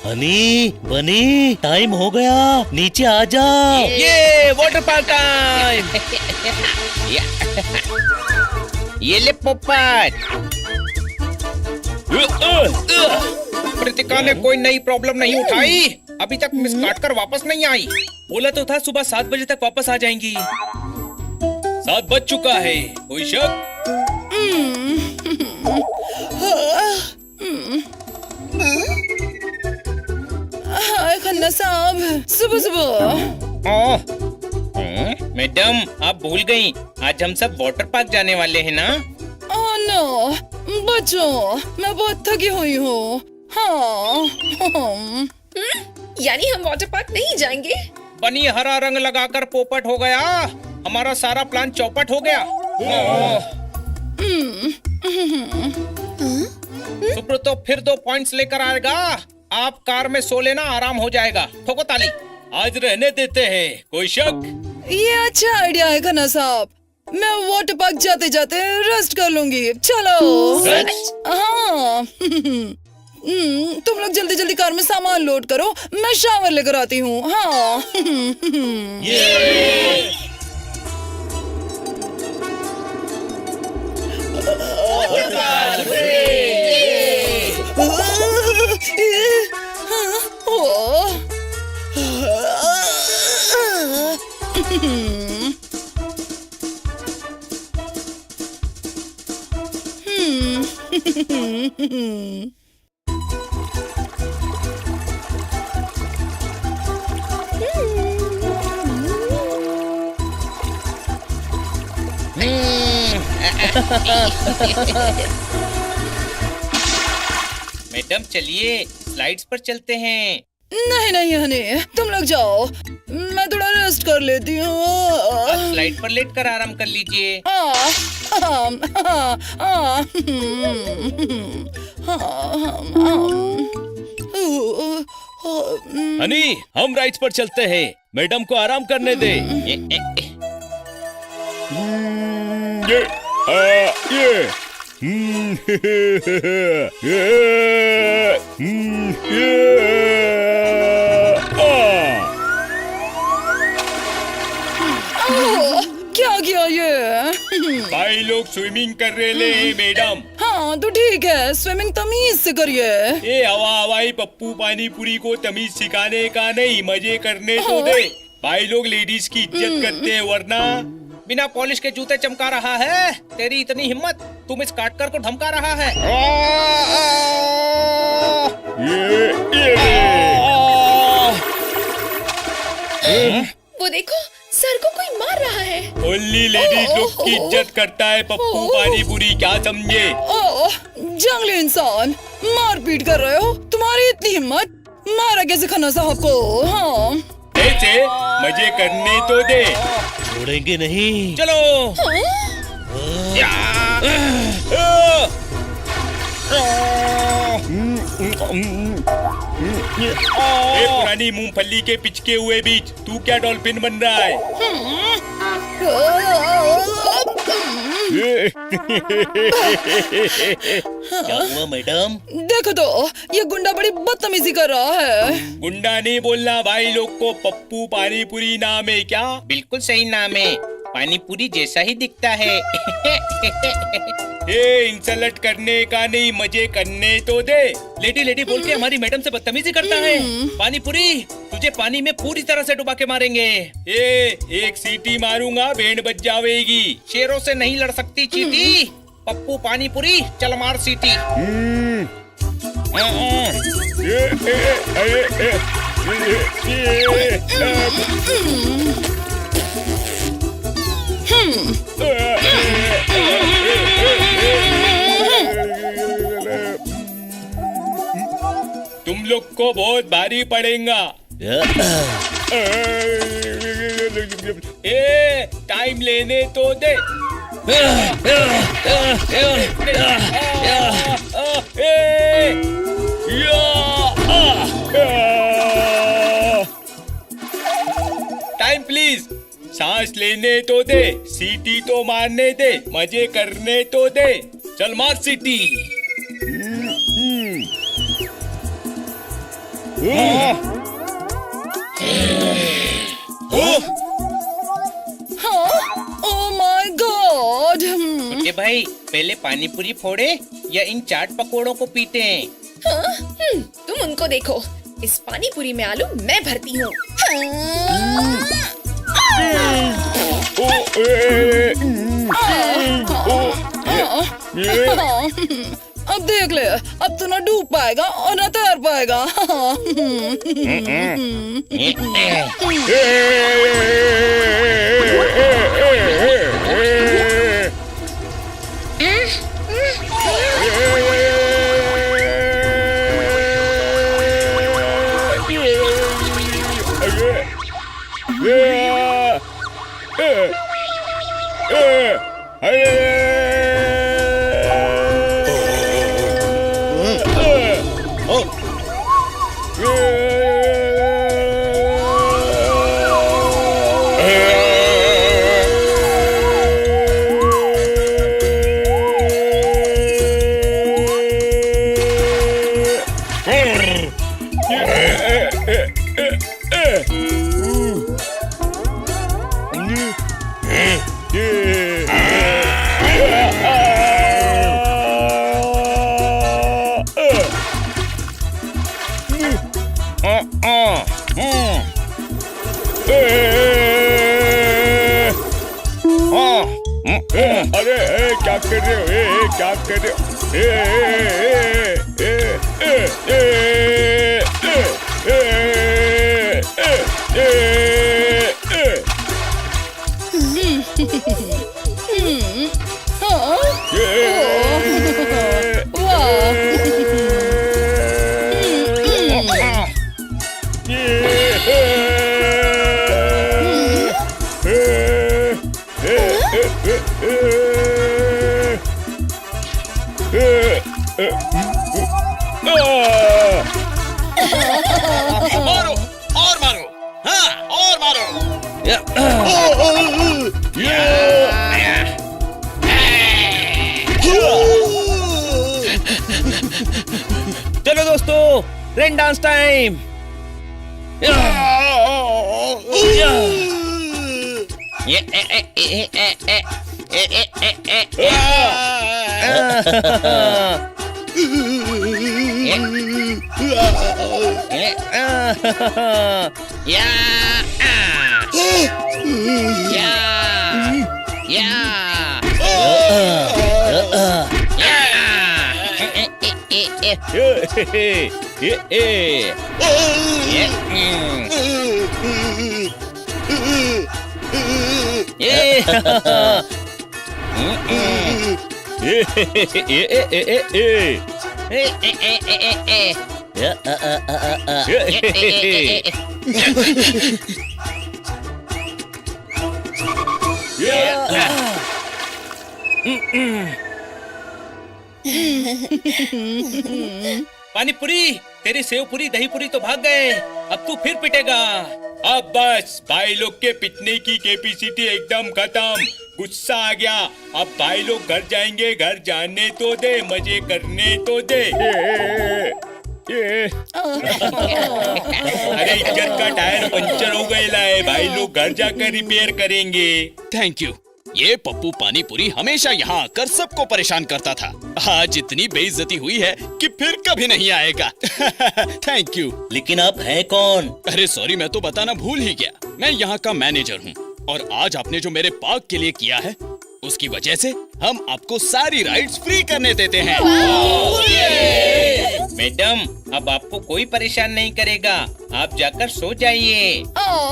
हनी बनी, टाइम हो गया, नीचे आ जा। ये वाटर पार्क टाइम। ये ले पोपट। कृतिका ने कोई नई प्रॉब्लम नहीं उठाई, अभी तक मिस काटकर वापस नहीं आई। बोला तो था सुबह 7 बजे तक वापस आ जाएंगी। 7 बज चुका है, कोई शक? हाय खन्ना साहब, सुबह सुबह। मैडम आप भूल गई, आज हम सब वाटर पार्क जाने वाले हैं ना। ओह नो बच्चों, मैं बहुत थकी हुई हूँ। हाँ यानी हम वाटर पार्क नहीं जाएंगे? बनी हरा रंग लगाकर पोपट हो गया, हमारा सारा प्लान चौपट हो गया। सुब्रत तो फिर 2 पॉइंट्स लेकर आएगा। आप कार में सो लेना, आराम हो जाएगा। ठोको ताली। आज रहने देते हैं, कोई शक? ये अच्छा आइडिया है खन्ना साहब, मैं वाटर पार्क जाते जाते रेस्ट कर लूंगी। चलो। हाँ तुम लोग जल्दी जल्दी कार में सामान लोड करो, मैं शावर लेकर आती हूँ। हाँ मैडम चलिए स्लाइड्स पर चलते हैं। नहीं नहीं हनी, तुम लोग जाओ, मैं थोड़ा रेस्ट कर लेती हूँ। आप स्लाइड पर लेट कर आराम कर लीजिए। हनी, हम राइड्स पर चलते हैं, मैडम को आराम करने दे। क्या किया ये? भाई लोग स्विमिंग कर रहे ले मैडम। हाँ तो ठीक है, स्विमिंग तमीज से करिए। ये हवाई पप्पू पानी पूरी को तमीज सिखाने का नहीं, मजे करने तो दे। भाई लोग लेडीज की इज्जत करते हैं, वरना बिना पॉलिश के जूते चमका रहा है। तेरी इतनी हिम्मत, तुम इस काटकर को धमका रहा है। वो देखो, सर को कोई मार रहा है। ओनली लेडीज लोग की इज्जत करता है पप्पू पानी पूरी, क्या समझे? जंगली इंसान, मारपीट कर रहे हो? तुम्हारी इतनी हिम्मत, मारा कैसे खन्ना साहब को? हाँ ऐसे मजे करने तो दे, छोड़ेंगे नहीं। चलो। ए पुरानी मूंगफली के पिचके हुए बीच, तू क्या डॉल्फिन बन रहा है? क्या हुआ मैडम? देखो तो, ये गुंडा बड़ी बदतमीजी कर रहा है। गुंडा नहीं बोलना, भाई लोग को पप्पू पानी पूरी नाम है क्या? बिल्कुल सही नाम है, पानी पूरी जैसा ही दिखता है। इंसल्ट करने का नहीं, मजे करने तो दे। लेडी लेडी बोल के हमारी मैडम से बदतमीजी करता है। पानी पूरी, तुझे पानी में पूरी तरह से डुबा के मारेंगे। एक सीटी मारूंगा, भेड़ बच जाएगी। शेरों से नहीं लड़ सकती चीटी। पप्पू पानी पूरी, चल मार सीटी। तुम लोग को बहुत भारी पड़ेगा। टाइम लेने तो दे। टाइम प्लीज, सांस लेने तो दे, सीटी तो मारने दे, मजे करने तो दे। चल मार सीटी। Oh my God. छोटे भाई पहले पानी पूरी फोड़े या इन चाट पकोड़ों को पीते हैं? हाँ? तुम उनको देखो, इस पानी पूरी में आलू मैं भरती हूँ। अब देख ले, अब तो ना डूब पाएगा और ना तैर पाएगा। अरे क्या कर रहे हो? क्या कर रहे मारो और मारो, हाँ और मारो। चलो दोस्तों, रेन डांस टाइम। पानी पूरी, तेरी सेव पूरी दही पूरी तो भाग गए, अब तू फिर पिटेगा। अब बस भाई लोग के पिटने की कैपेसिटी एकदम खत्म। गुस्सा आ गया। अब भाई लोग घर जाएंगे, घर जाने तो दे, मजे करने तो दे। अरे इज्जत का टायर पंचर हो गया है, भाई लोग घर जाकर रिपेयर करेंगे। Thank you. ये पप्पू पानी पूरी हमेशा यहाँ आकर सबको परेशान करता था। आज इतनी बेइज्जती हुई है कि फिर कभी नहीं आएगा। Thank you. लेकिन आप हैं कौन? अरे सॉरी, मैं तो बताना भूल ही गया। मैं यहाँ का मैनेजर हूँ और आज आपने जो मेरे पार्क के लिए किया है उसकी वजह से हम आपको सारी राइड्स फ्री करने देते हैं। मैडम, अब आपको कोई परेशान नहीं करेगा, आप जाकर सो जाइए।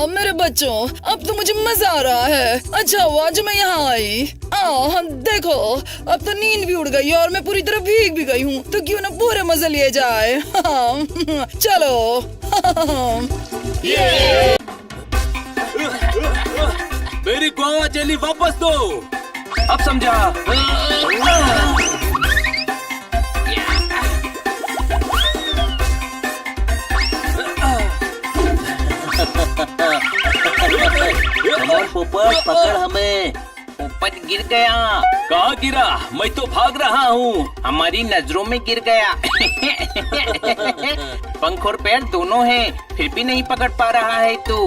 मेरे बच्चों, अब तो मुझे मजा आ रहा है। अच्छा हुआ जो मैं यहाँ आई। देखो, अब तो नींद भी उड़ गई और मैं पूरी तरह भीग भी गई हूँ, तो क्यों ना पूरे मजे लिए जाए। चलो। मेरी गोवा जेली वापस दो। अब समझा। पोपट पकड़ हमें। पोपट गिर गया। कहाँ गिरा? मैं तो भाग रहा हूँ। हमारी नजरों में गिर गया। पंख और पैर दोनों हैं, फिर भी नहीं पकड़ पा रहा है तू।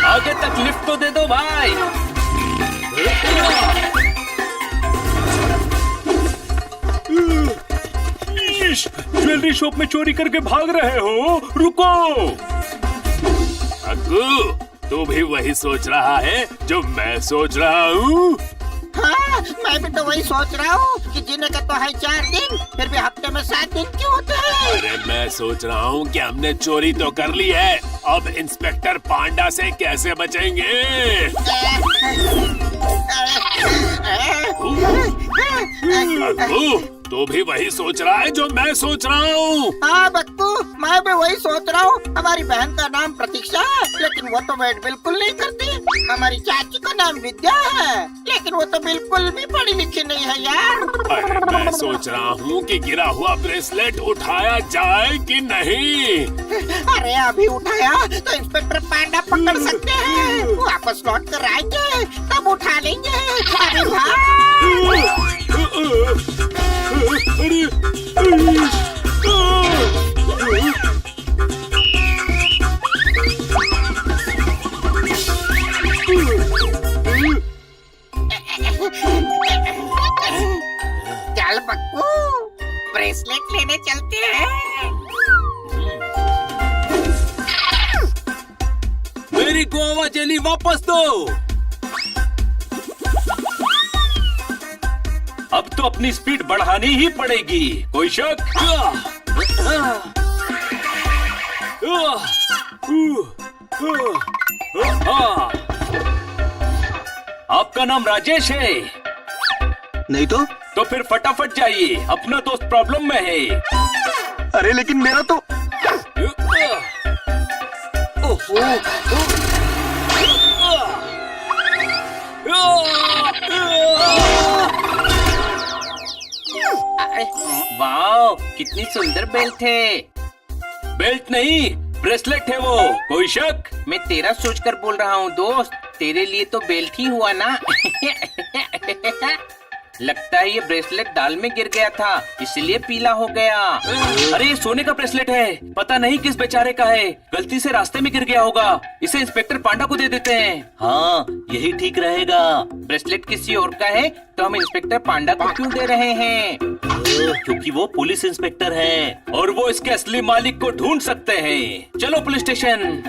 आगे तक लिफ्ट तो दे दो भाई। ज्वेलरी शॉप में चोरी करके भाग रहे हो, रुको। अग्गू, तू भी वही सोच रहा है जो मैं सोच रहा हूँ? हाँ, मैं भी तो वही सोच रहा हूँ कि जीने का तो है 4 दिन, फिर भी हफ्ते में 7 दिन क्यों होते हैं? अरे मैं सोच रहा हूँ कि हमने चोरी तो कर ली है, अब इंस्पेक्टर पांडा से कैसे बचेंगे? अग्गू, तू भी वही सोच रहा है जो मैं सोच रहा हूँ? हाँ बक्कू, मैं भी वही सोच रहा हूँ। हमारी बहन का नाम प्रतीक्षा है, लेकिन वो तो वेट बिल्कुल नहीं करती। हमारी चाची का नाम विद्या है, लेकिन वो तो बिल्कुल भी पढ़ी लिखी नहीं है यार। अरे मैं सोच रहा हूँ कि गिरा हुआ ब्रेसलेट उठाया जाए कि नहीं। अरे अभी उठाया तो इंस्पेक्टर पांडा पकड़ सकते हैं, वापस लौट कर आएंगे तब उठा लेंगे। अरे भाई चल बक्कू, ब्रेसलेट लेने चलते हैं। मेरी गोवा जेली वापस दो। अब तो अपनी स्पीड बढ़ानी ही पड़ेगी, कोई शक? आपका नाम राजेश है? नहीं तो फिर फटाफट जाइए, अपना दोस्त प्रॉब्लम में है। अरे लेकिन मेरा तो वाह, कितनी सुंदर बेल्ट है। बेल्ट नहीं, ब्रेसलेट है वो, कोई शक? मैं तेरा सोचकर बोल रहा हूँ दोस्त, तेरे लिए तो बेल्ट ही हुआ ना। लगता है ये ब्रेसलेट दाल में गिर गया था, इसलिए पीला हो गया। अरे ये सोने का ब्रेसलेट है, पता नहीं किस बेचारे का है, गलती से रास्ते में गिर गया होगा। इसे इंस्पेक्टर पांडा को दे देते हैं। हाँ, यही ठीक रहेगा। ब्रेसलेट किसी और का है तो हम इंस्पेक्टर पांडा को क्यों दे रहे हैं? क्योंकि वो पुलिस इंस्पेक्टर हैं और वो इसके असली मालिक को ढूंढ सकते हैं। चलो पुलिस स्टेशन।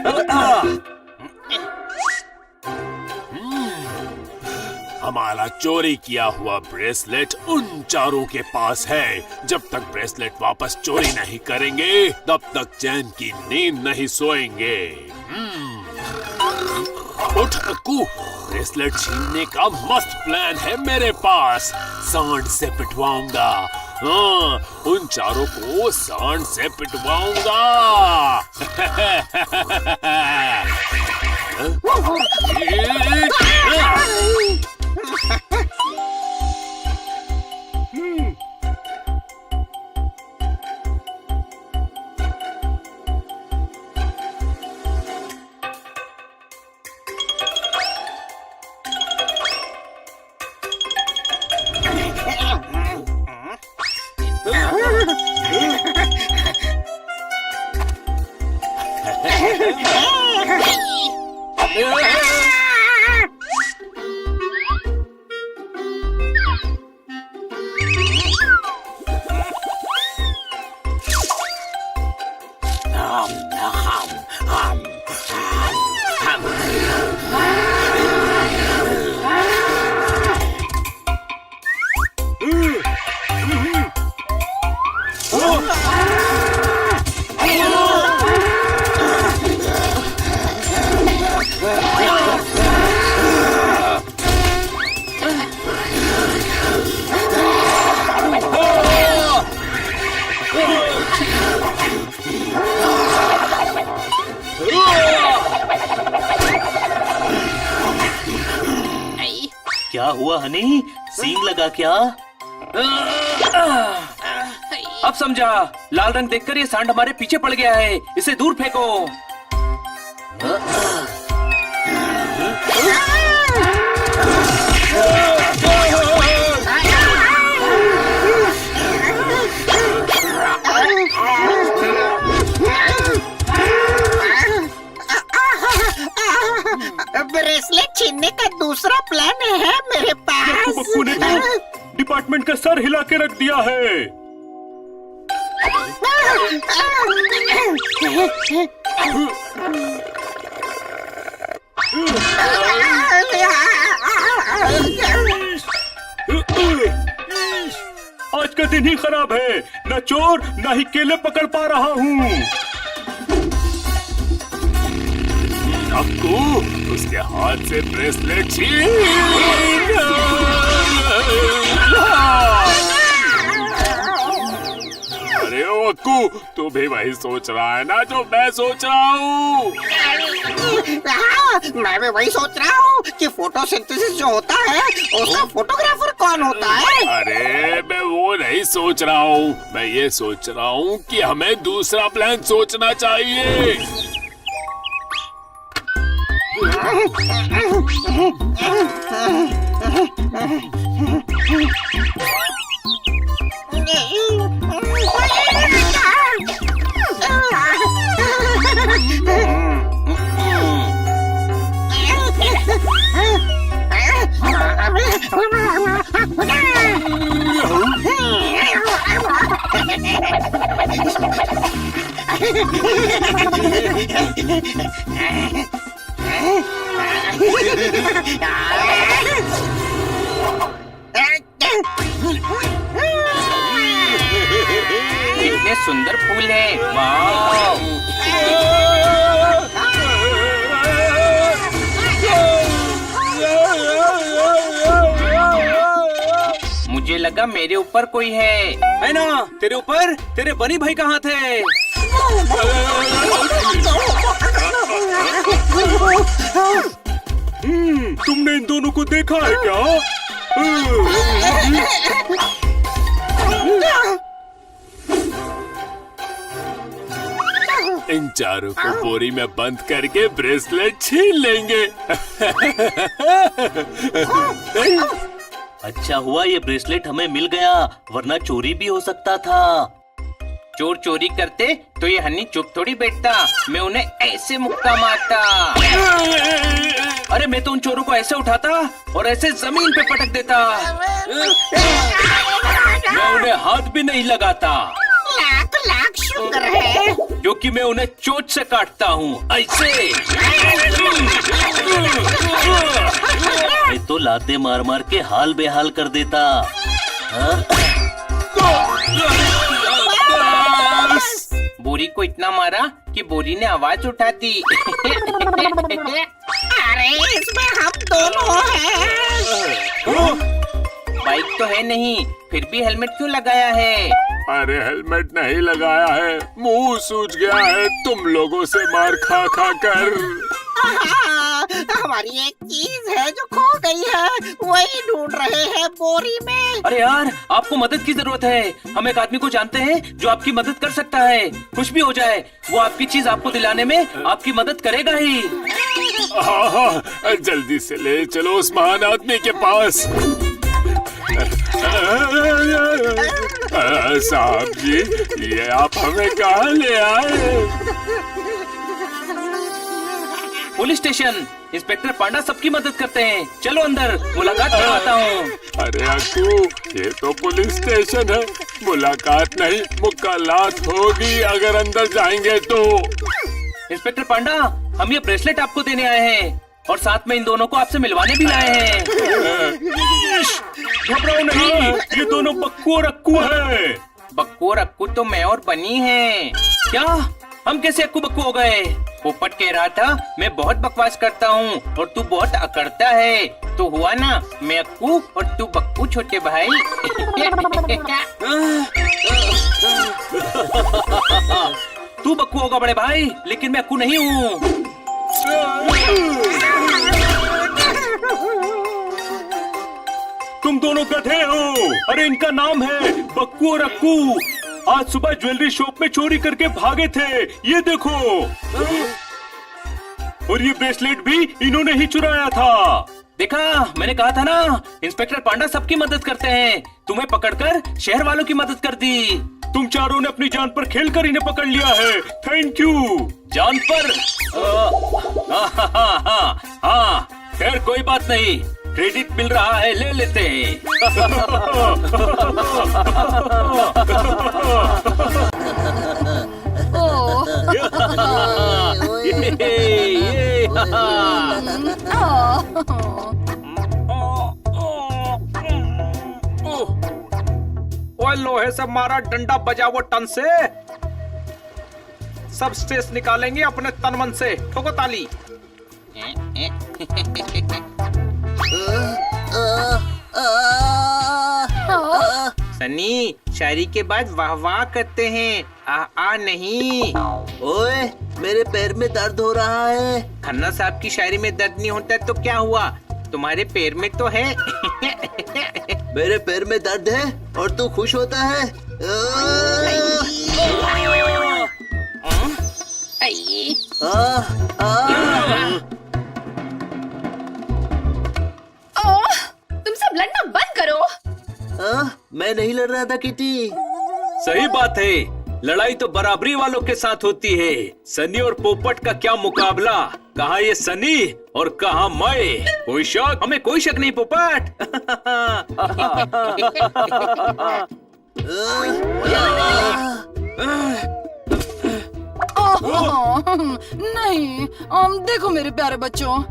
हमारा चोरी किया हुआ ब्रेसलेट उन चारों के पास है। जब तक ब्रेसलेट वापस चोरी नहीं करेंगे, तब तक चैन की नींद नहीं सोएंगे। उठ अक्कू, ब्रेसलेट छीनने का मस्त प्लान है मेरे पास। सांड से पिटवाऊंगा। हाँ, उन चारों को सांड से पिटवाऊंगा। क्या हुआ हनी, सींग लगा क्या? अब समझा। लाल रंग देखकर ये सांड हमारे पीछे पड़ गया है, इसे दूर फेंको। ब्रेसलेट छीनने का दूसरा प्लान है मेरे पास। बक्कू ने तो डिपार्टमेंट का सर हिला के रख दिया है। आज का दिन ही खराब है, न चोर न ही केले पकड़ पा रहा हूँ। अक्कू, उसके हाथ से ब्रेसलेट छीन। अरे ओ अक्कू, तू भी वही सोच रहा है ना जो मैं सोच रहा हूँ। हाँ, मैं भी वही सोच रहा हूँ कि फोटोसिंथेसिस जो होता है उसका फोटोग्राफर कौन होता है। अरे मैं वो नहीं सोच रहा हूँ, मैं ये सोच रहा हूँ कि हमें दूसरा प्लान सोचना चाहिए। कितने सुंदर फूल हैं, वाह। मुझे लगा मेरे ऊपर कोई है ना? तेरे ऊपर तेरे बनी भाई कहाँ थे? तुमने इन दोनों को देखा है क्या? इन चारों को बोरी में बंद करके ब्रेसलेट छीन लेंगे। अच्छा हुआ ये ब्रेसलेट हमें मिल गया, वरना चोरी भी हो सकता था। चोर चोरी करते तो ये हनी चुप थोड़ी बैठता, मैं उन्हें ऐसे मुक्का मारता। अरे मैं तो उन चोरों को ऐसे उठाता और ऐसे जमीन पे पटक देता। मैं उन्हें हाथ भी नहीं लगाता। लाख लाख शुक्र है क्योंकि मैं उन्हें चोट से काटता हूँ, ऐसे। मैं तो लाते मार मार के हाल बेहाल कर देता। हाँ? बोरी को इतना मारा कि बोरी ने आवाज उठा दी। अरे इसमें हम दोनों हैं। बाइक तो है नहीं, फिर भी हेलमेट क्यों लगाया है? अरे हेलमेट नहीं लगाया है, मुंह सूज गया है तुम लोगों से मार खा खा कर। हाँ, हमारी एक चीज है जो खो गई है, वही ढूंढ रहे हैं बोरी में। अरे यार, आपको मदद की जरूरत है। हम एक आदमी को जानते हैं जो आपकी मदद कर सकता है। कुछ भी हो जाए, वो आपकी चीज आपको दिलाने में आपकी मदद करेगा ही। हाँ, जल्दी से ले चलो उस महान आदमी के पास। साहब जी, ये आप हमें कहाँ ले आए? Police station. इंस्पेक्टर पांडा सबकी मदद करते हैं। चलो अंदर, मुलाकात करवाता हूँ। अरे अक्कू, ये तो पुलिस स्टेशन है, मुलाकात नहीं मुक्कालात होगी अगर अंदर जाएंगे तो। इंस्पेक्टर पांडा, हम ये ब्रेसलेट आपको देने आए हैं और साथ में इन दोनों को आपसे मिलवाने भी लाए हैं। घबराओ नहीं, ये दोनों बक्कू और अक्कू है। बक्कू और अक्कू तो मैं और बनी हैं। क्या? हम कैसे अक्कू बक्कू हो गए? पोपट कह रहा था मैं बहुत बकवास करता हूँ और तू बहुत अकड़ता है, तो हुआ ना, मैं अक्कू और तू बक्कू छोटे भाई। तू बक्कू होगा बड़े भाई, लेकिन मैं अक्कू नहीं हूँ। तुम दोनों गधे हो। अरे इनका नाम है बक्कू और अक्कू। आज सुबह ज्वेलरी शॉप में चोरी करके भागे थे। ये देखो। और ये ब्रेसलेट भी इन्होंने ही चुराया था। देखा, मैंने कहा था ना, इंस्पेक्टर पांडा सबकी मदद करते हैं। तुम्हें पकड़कर शहर वालों की मदद कर दी। तुम चारों ने अपनी जान पर खेलकर इन्हें पकड़ लिया है। Thank you. जान पर? हाँ, खैर कोई बात नहीं, क्रेडिट मिल रहा है, ले लेते हैं। ओए लोहे से मारा डंडा बजा वो टन से, सब स्ट्रेस निकालेंगे अपने तन मन से। ठोको ताली। सनी, शायरी के बाद वाह वाह करते हैं, आ नहीं। ओए, मेरे पैर में दर्द हो रहा है। खन्ना साहब की शायरी में दर्द नहीं होता तो क्या हुआ, तुम्हारे पैर में तो है। मेरे पैर में दर्द है और तू खुश होता है। तुम सब लड़ना बंद करो। मैं नहीं लड़ रहा था किटी। सही बात है, लड़ाई तो बराबरी वालों के साथ होती है। सनी और पोपट का क्या मुकाबला, कहाँ ये सनी और कहाँ मैं। कोई शक? हमें कोई शक नहीं पोपट। नहीं, देखो मेरे प्यारे बच्चों,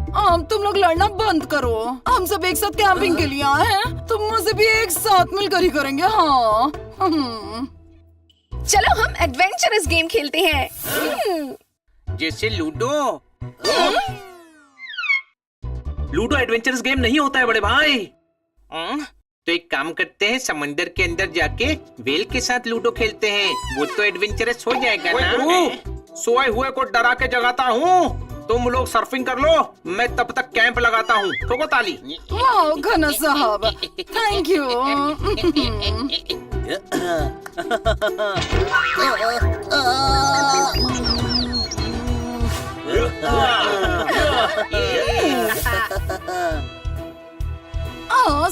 तुम लोग लड़ना बंद करो। हम सब एक साथ कैंपिंग के लिए आए हैं, तुम मुझसे भी एक साथ मिलकर ही करेंगे। हाँ। चलो हम एडवेंचरस गेम खेलते हैं। जैसे लूडो। लूडो एडवेंचरस गेम नहीं होता है बड़े भाई। तो एक काम करते हैं, समंदर के अंदर जाके वेल के साथ लूडो खेलते हैं, वो तो एडवेंचरस हो जाएगा ना। सोए हुए को डरा के जगाता हूँ, तुम लोग सर्फिंग कर लो, मैं तब तक कैंप लगाता हूँ। ठोको ताली। वाह खन्ना साहब, थैंक यू।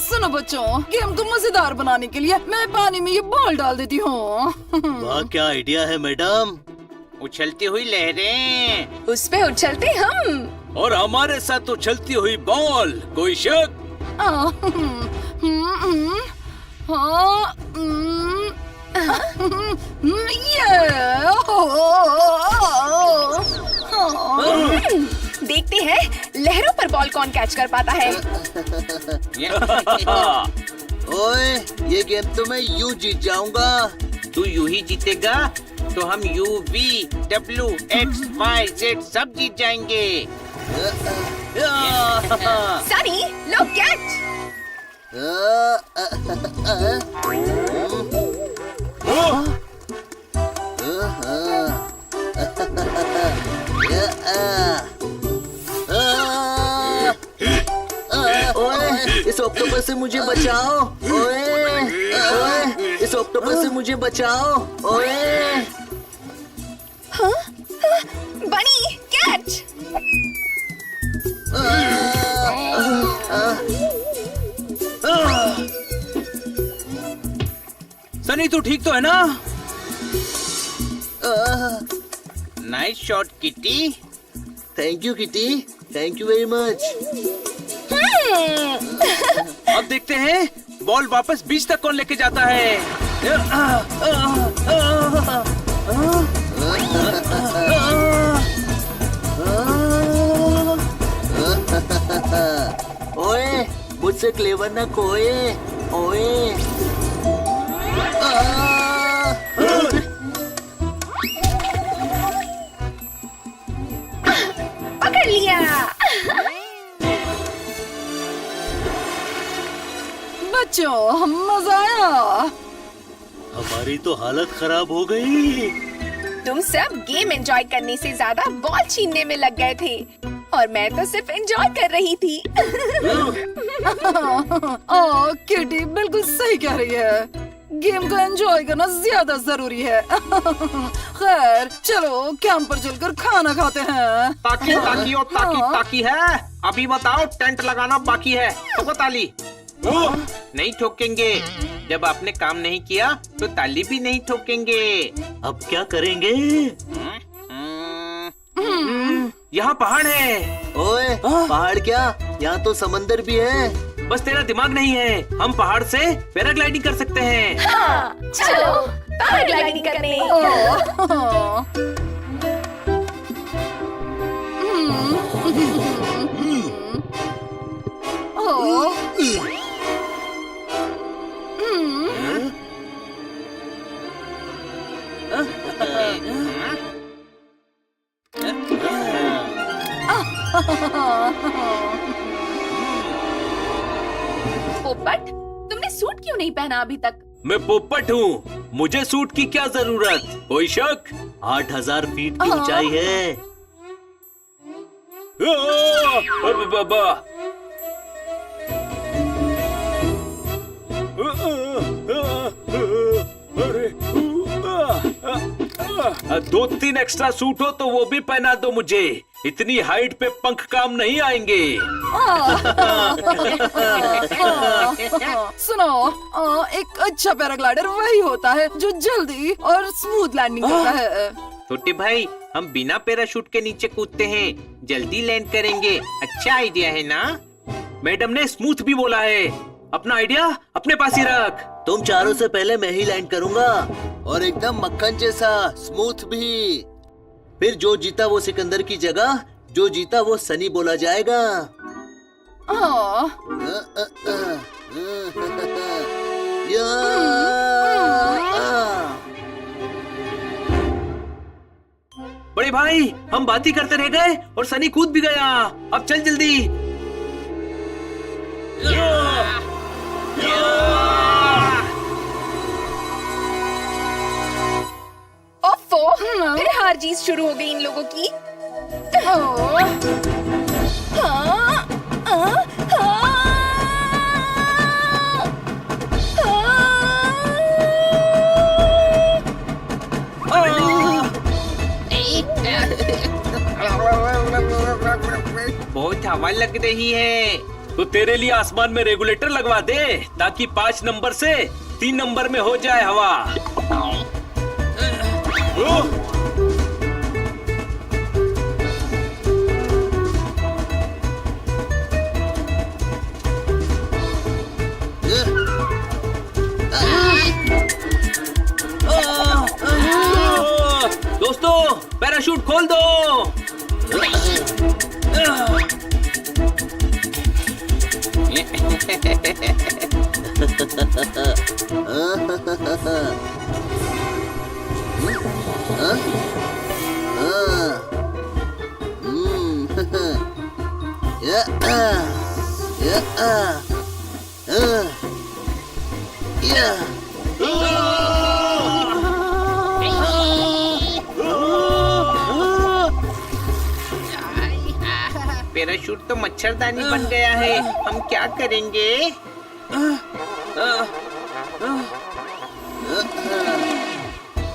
सुनो बच्चों, गेम को मजेदार बनाने के लिए मैं पानी में ये बॉल डाल देती हूँ। वाह, क्या आइडिया है मैडम। उछलती हुई लहरें, उस पे उछलते हम। और हमारे साथ उछलती हुई बॉल। कोई शक? देखते हैं लहरों पर बॉल कौन कैच कर पाता है। ओए, ये गेम तो मैं यूं जीत जाऊंगा। तू यूं ही जीतेगा तो हम U, V, W, X, Y, Z सब जीत जाएंगे। सनी, लो कैच। ओए, इस ऑक्टोपस से मुझे बचाओ। ओए, ओए, इस ऑक्टोपस से मुझे बचाओ। ओए, बनी, कैच। सनी तू ठीक तो है ना? Nice shot kitty. Thank you kitty, thank you very much. अब देखते हैं बॉल वापस बीच तक कौन लेके जाता है। ओए, मुझसे क्लेवर ना खोए। ओए, पकड़ लिया। बच्चों, मजा आया। हमारी तो हालत खराब हो गई। तुम सब गेम एंजॉय करने से ज्यादा बॉल छीनने में लग गए थे और मैं तो सिर्फ एंजॉय कर रही थी। किटी बिल्कुल सही कह रही है। गेम को एंजॉय करना ज्यादा जरूरी है। खैर चलो कैंप पर चलकर खाना खाते हैं। ताकी ताकी और ताकी ताकी है। अभी बताओ, टेंट लगाना बाकी है। ठोको ताली। नहीं ठोकेंगे। जब आपने काम नहीं किया तो ताली भी नहीं ठोकेंगे। अब क्या करेंगे? यहाँ पहाड़ है। ओए, पहाड़ क्या? यहाँ तो समंदर भी है। बस तेरा दिमाग नहीं है। हम पहाड़ से पैराग्लाइडिंग कर सकते हैं। हाँ, चलो पैराग्लाइडिंग करने। पोपट, तुमने सूट क्यों नहीं पहना अभी तक? मैं पोपट हूँ, मुझे सूट की क्या जरूरत? कोई शक? 8000 फीट की ऊंचाई है। अरे बाबा, दो तीन एक्स्ट्रा सूट हो तो वो भी पहना दो मुझे। इतनी हाइट पे पंख काम नहीं आएंगे। सुनो, एक अच्छा पैराग्लाइडर वही होता है जो जल्दी और स्मूथ लैंडिंग करता है। छोटे भाई, हम बिना पैराशूट के नीचे कूदते हैं, जल्दी लैंड करेंगे। अच्छा आइडिया है ना? मैडम ने स्मूथ भी बोला है। अपना आइडिया अपने पास ही रख। तुम चारों से पहले मैं ही लैंड करूंगा, और एकदम मक्खन जैसा स्मूथ भी। फिर जो जीता वो सिकंदर की जगह, जो जीता वो सनी बोला जाएगा। बड़े भाई, हम बात ही करते रह गए और सनी कूद भी गया। अब चल जल्दी। ओफो, फिर हार जीत शुरू हो गई इन लोगों की। बहुत हवा लग रही है। तो तेरे लिए आसमान में रेगुलेटर लगवा दे, ताकि 5 नंबर से 3 नंबर में हो जाए हवा। दोस्तों, पैराशूट खोल दो। पैराशूट तो मच्छरदानी बन गया है। हम क्या करेंगे?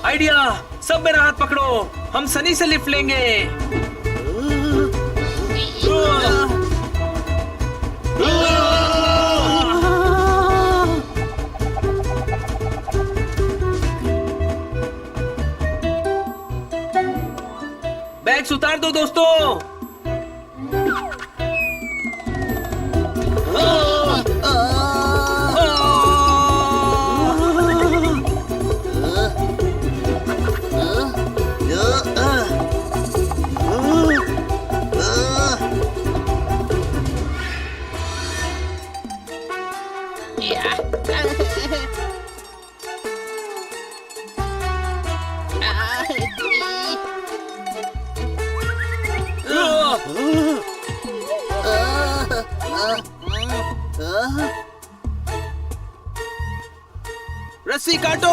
आइडिया, सब मेरा हाथ पकड़ो, हम सनी से लिफ्ट लेंगे। बैग्स उतार दो दोस्तों। रस्सी काटो।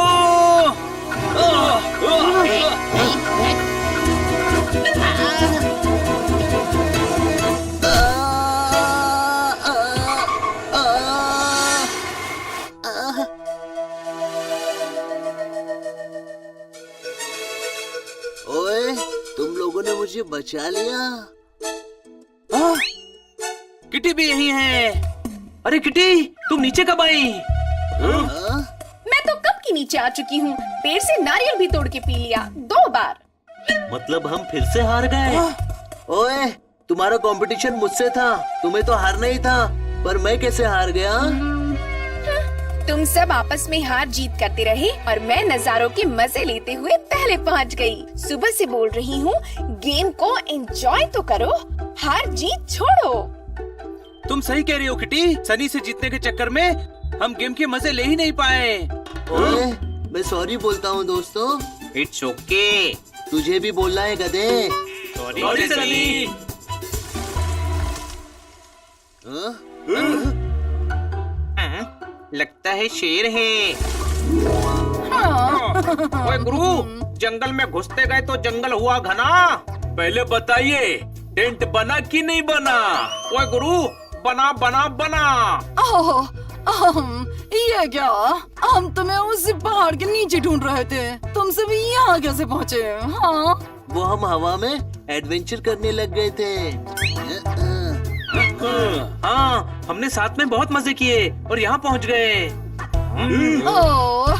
मुझे बचा लिया। किटी भी यही है। अरे किटी, तुम नीचे कब आई? हाँ? मैं तो कब की नीचे आ चुकी हूँ। पेड़ से नारियल भी तोड़ के पी लिया 2 बार। मतलब हम फिर से हार गए। ओए, तुम्हारा कंपटीशन मुझसे था, तुम्हें तो हारना ही था, पर मैं कैसे हार गया? तुम सब आपस में हार जीत करते रहे और मैं नजारों के मजे लेते हुए पहले पहुंच गई। सुबह से बोल रही हूँ, गेम को एंजॉय तो करो, हार जीत छोड़ो। तुम सही कह रही हो किटी। सनी से जीतने के चक्कर में हम गेम के मजे ले ही नहीं पाए। ओए, मैं सॉरी बोलता हूँ दोस्तों। It's okay. तुझे भी बोलना है गधे। सॉरी सनी। हाँ? लगता है शेर है। ओए गुरु, जंगल में घुसते गए तो जंगल हुआ घना। पहले बताइए, टेंट बना कि नहीं बना? ओए गुरु, बना बना बना। ओह, ये क्या? हम तुम्हें उस पहाड़ के नीचे ढूंढ रहे थे, तुम सब यहाँ कैसे पहुँचे? हाँ, वो हम हवा में एडवेंचर करने लग गए थे। हाँ, हमने साथ में बहुत मजे किए और यहाँ पहुँच गए। ओह,